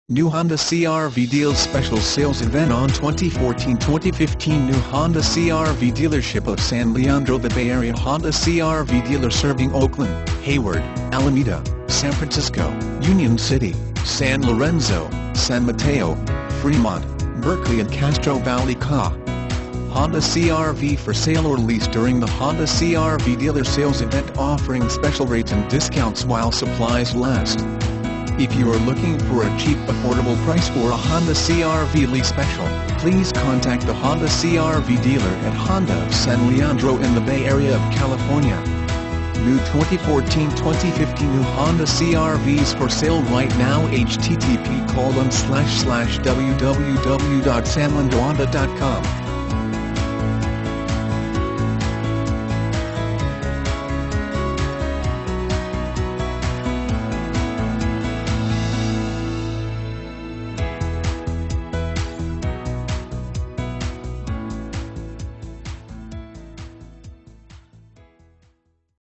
New Honda CR-V Deals Special Sales Event on 2014-2015 New Honda CR-V Dealership of San Leandro. The Bay Area Honda CR-V dealer serving Oakland, Hayward, Alameda, San Francisco, Union City, San Lorenzo, San Mateo, Fremont, Berkeley and Castro Valley, Ca. Honda CR-V for sale or lease during the Honda CR-V dealer sales event, offering special rates and discounts while supplies last. If you are looking for a cheap affordable price for a Honda CR-V lease special, please contact the Honda CR-V dealer at Honda of San Leandro in the Bay Area of California. New 2014-2015 New Honda CR-Vs for sale right now. http://www.sanleandrohonda.com